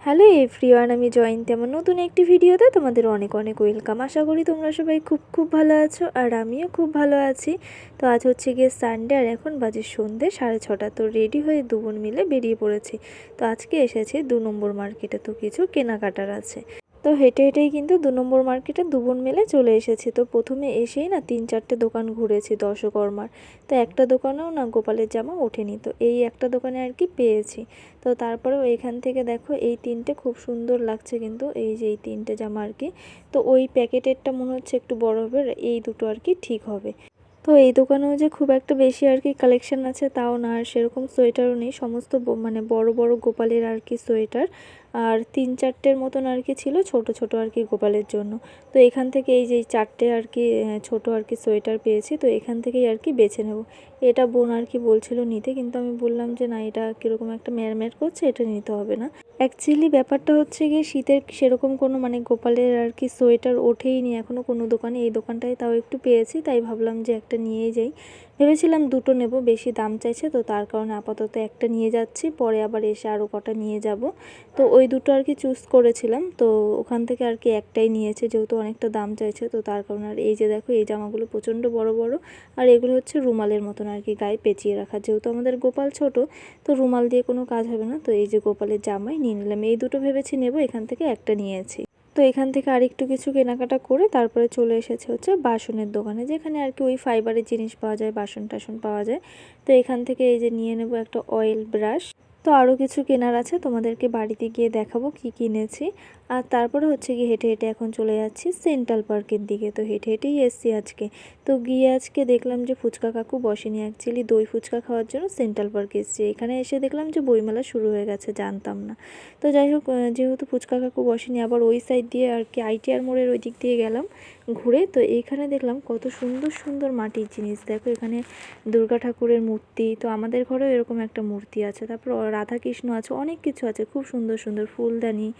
Hello everyone, আমি জয়ন্তী। আমার নতুন একটি ভিডিওতে তোমাদের অনেক অনেক ওয়েলকাম। আশা করি তোমরা সবাই খুব খুব ভালো আছো, আর আমিও খুব ভালো আছি। তো আজ হচ্ছে গিয়ে সানডে, আর এখন বাজে সন্ধ্যে 6:30। তো রেডি হয়ে দু বোন মিলে বেরিয়ে পড়েছি। তো আজকে এসেছি 2 নম্বর মার্কেটে, তো কিছু কেনাকাটার আছে। তো হেঁটে হেঁটেই কিন্তু 2 নম্বর মার্কেটে দু বোন মিলে চলে এসেছি। তো প্রথমে এসেই না 3-4টে দোকান ঘুরেছি দশকর্মার। তো একটা দোকানেও না গোপালের জামা ওঠেনি, তো এই একটা দোকানে আর কি পেয়েছি। তো তারপরেও এখান থেকে দেখো এই তিনটে খুব সুন্দর লাগছে, কিন্তু এই যে এই তিনটে জামা আর কি। তো ওই প্যাকেটেরটা মনে হচ্ছে একটু বড় হবে, আর এই দুটো আর কি ঠিক হবে। তো এই দোকানেও যে খুব একটা বেশি আর কি কালেকশন আছে তাও না, আর সেরকম সোয়েটারও নেই। সমস্ত মানে বড় বড় গোপালের আর কি সোয়েটার, আর 3-4টের মতন আর কি ছিল ছোট ছোট আর কি গোপালের জন্য। তো এখান থেকে এই যে 4টে আর কি ছোট আর কি সোয়েটার পেয়েছি, তো এখান থেকেই আর কি বেছে নেব। এটা বোন আর কি বলছিল নিতে, কিন্তু আমি বললাম যে না, এটা কীরকম একটা ম্যারম্যার করছে, এটা নিতে হবে না। অ্যাকচুয়ালি ব্যাপারটা হচ্ছে গিয়ে শীতের সেরকম কোনো মানে গোপালের আর কি সোয়েটার ওঠেই নি এখনও কোনো দোকানে। এই দোকানটায় তাও একটু পেয়েছি, তাই ভাবলাম যে একটা নিয়েই যাই। ভেবেছিলাম দুটো নেব, বেশি দাম চাইছে তো তার কারণে আপাতত একটা নিয়ে যাচ্ছি, পরে আবার এসে আরও কটা নিয়ে যাব। তো ওই দুটো আর কি চুজ করেছিলাম, তো ওখান থেকে আর কি একটাই নিয়েছে, যেহেতু অনেকটা দাম চাইছে তো তার কারণে। আর এই যে দেখো এই জামাগুলো প্রচণ্ড বড় বড়, আর এগুলো হচ্ছে রুমালের মতন আর কি গায়ে পেঁচিয়ে রাখা। যেহেতু আমাদের গোপাল ছোট, তো রুমাল দিয়ে কোনো কাজ হবে না, তো এই যে গোপালের জামাই নিয়ে নিলাম। এই দুটো ভেবেছি নেব, এখান থেকে একটা নিয়েছি। তো এখান থেকে আরেকটু কিছু কেনাকাটা করে তারপরে চলে এসেছে হচ্ছে বাসনের দোকানে, যেখানে আর কি ওই ফাইবারের জিনিস পাওয়া যায়, বাসন টাসন পাওয়া যায়। তো এখান থেকে এই যে নিয়ে নেব একটা অয়েল ব্রাশ। তো আরও কিছু কেনার আছে, তোমাদেরকে বাড়িতে গিয়ে দেখাবো কি কিনেছি। আর তারপরে হচ্ছে গিয়ে হেঁটে হেঁটে এখন চলে যাচ্ছি সেন্ট্রাল পার্কের দিকে। তো হেঁটে হেঁটেই এসছি আজকে। তো গিয়ে আজকে দেখলাম যে ফুচকা কাকু বসেনি, অ্যাকচুয়ালি দই ফুচকা খাওয়ার জন্য সেন্ট্রাল পার্কে এসেছি। এখানে এসে দেখলাম যে বইমেলা শুরু হয়ে গেছে, জানতাম না। তো যাই হোক, যেহেতু ফুচকা কাকু বসেনি, আবার ওই সাইড দিয়ে আর কি ITR মোড়ের ওই দিক দিয়ে গেলাম ঘুরে। তো এইখানে দেখলাম কত সুন্দর সুন্দর মাটির জিনিস। দেখো এখানে দুর্গা ঠাকুরের মূর্তি, তো আমাদের ঘরেও এরকম একটা মূর্তি আছে। তারপর রাধাকৃষ্ণ আছে, অনেক কিছু আছে, খুব সুন্দর সুন্দর ফুলদানি।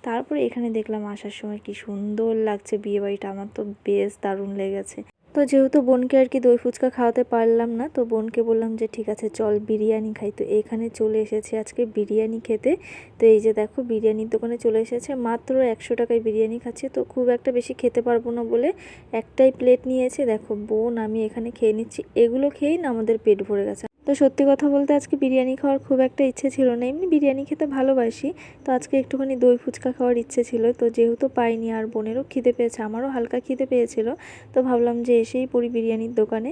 তারপরে এখানে দেখলাম আসার সময় কি সুন্দর লাগছে বিয়েবাড়িটা, আমার তো বেশ দারুণ লেগেছে। তো যেহেতু বোনকে আর কি দই ফুচকা খাওয়াতে পারলাম না, তো বোনকে বললাম যে ঠিক আছে চল বিরিয়ানি খাই। তো এখানে চলে এসেছি আজকে বিরিয়ানি খেতে। তো এই যে দেখো বিরিয়ানির দোকানে চলে এসেছে, মাত্র 100 টাকায় বিরিয়ানি খাচ্ছি। তো খুব একটা বেশি খেতে পারবো না বলে একটাই প্লেট নিয়েছে। দেখো বোন আমি এখানে খেয়ে নিচ্ছি, এগুলো খেয়েই না আমাদের পেট ভরে গেছে। তো সত্যি কথা বলতে আজকে বিরিয়ানি খাওয়ার খুব একটা ইচ্ছে ছিল না, এমনি বিরিয়ানি খেতে ভালোবাসি। তো আজকে একটুখানি দই ফুচকা খাওয়ার ইচ্ছে ছিল, তো যেহেতু পাইনি, আর বোনেরও খিদে পেয়েছে, আমারও হালকা খিদে পেয়েছিল, তো ভাবলাম যে এসেই পড়ি বিরিয়ানির দোকানে।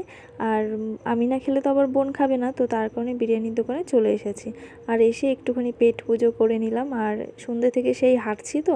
আর আমি না খেলে তো আবার বোন খাবে না, তো তার কারণে বিরিয়ানির দোকানে চলে এসেছি। আর এসে একটুখানি পেট পুজো করে নিলাম। আর সন্ধ্যে থেকে সেই হাঁটছি, তো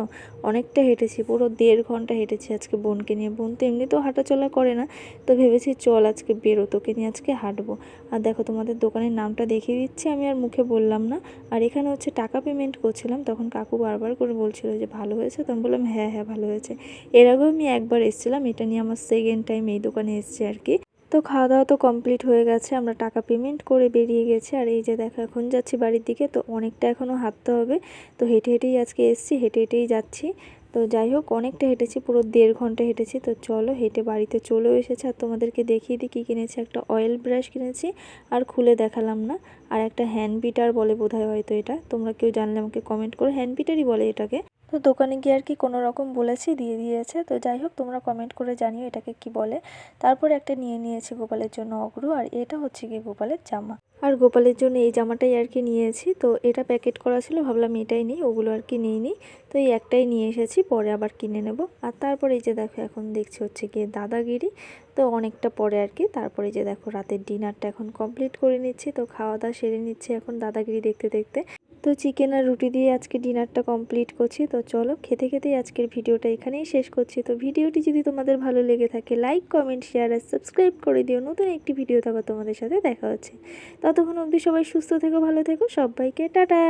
অনেকটা হেঁটেছি, পুরো 1.5 ঘন্টা হেঁটেছি আজকে বোনকে নিয়ে। বোন তো এমনিতেও হাঁটাচলা করে না, তো ভেবেছি চল আজকে বেরো, তোকে নিয়ে আজকে হাঁটবো। আর দেখো তোমাদের দোকানের নামটা দেখিয়ে দিচ্ছি, আমি আর মুখে বললাম না। আর এখানে হচ্ছে টাকা পেমেন্ট করছিলাম, তখন কাকু বারবার করে বলছিল যে ভালো হয়েছে, তো আমি বললাম হ্যাঁ হ্যাঁ ভালো হয়েছে। এর আগেও আমি একবার এসেছিলাম, এটা নিয়ে আমার সেকেন্ড টাইম এই দোকানে এসেছি আর কি। তো খাওয়া দাওয়া তো কমপ্লিট হয়ে গেছে, আমরা টাকা পেমেন্ট করে বেরিয়ে গেছি। আর এই যে দেখো এখন যাচ্ছি বাড়ির দিকে, তো অনেকটা এখনও হাঁটতে হবে। তো হেঁটে হেঁটেই আজকে এসেছি, হেঁটে হেঁটেই যাচ্ছি। তো যাই হোক অনেকটা হেঁটেছি, পুরো 1.5 ঘন্টা হেঁটেছি। তো চলো হেঁটে বাড়িতে চলেও এসেছে। আর তোমাদেরকে দেখিয়ে দিই কী কিনেছি। একটা অয়েল ব্রাশ কিনেছি, আর খুলে দেখালাম না। আর একটা হ্যান্ড বিটার বলে বোধহয়, হয়তো এটা তোমরা কেউ জানলে আমাকে কমেন্ট করো, হ্যান্ড বিটারই বলে এটাকে। তো দোকানে গিয়ে আর কি কোনো রকম বলেছি, দিয়ে দিয়েছে। তো যাই হোক তোমরা কমেন্ট করে জানিও এটাকে কি বলে। তারপর একটা নিয়ে নিয়েছি গোপালের জন্য অগ্রু, আর এটা হচ্ছে গিয়ে গোপালের জামা। আর গোপালের জন্য এই জামাটাই আর কি নিয়েছি। তো এটা প্যাকেট করা ছিল, ভাবলাম এটাই নিই, ওগুলো আর কি নিইনি। তো এই একটাই নিয়ে এসেছি, পরে আবার কিনে নেব। আর তারপর এই যে দেখো এখন দেখছি হচ্ছে গিয়ে দাদাগিরি। তো অনেকটা পরে আর কি। তারপরে যে দেখো রাতের ডিনারটা এখন কমপ্লিট করে নিচ্ছি, তো খাওয়া দাওয়া সেরে নিচ্ছি এখন দাদাগিরি দেখতে দেখতে। তো চিকেন আর রুটি দিয়ে আজকে ডিনারটা কমপ্লিট করছি। তো চলো খেতে খেতেই আজকের ভিডিওটা এখানেই শেষ করছি। তো ভিডিওটি যদি তোমাদের ভালো লেগে থাকে, লাইক কমেন্ট শেয়ার আর সাবস্ক্রাইব করে দিও। নতুন একটি ভিডিও আবার তোমাদের সাথে দেখা হচ্ছে। ততক্ষণ অবধি সবাই সুস্থ থেকো, ভালো থেকো, সবাইকে টাটা।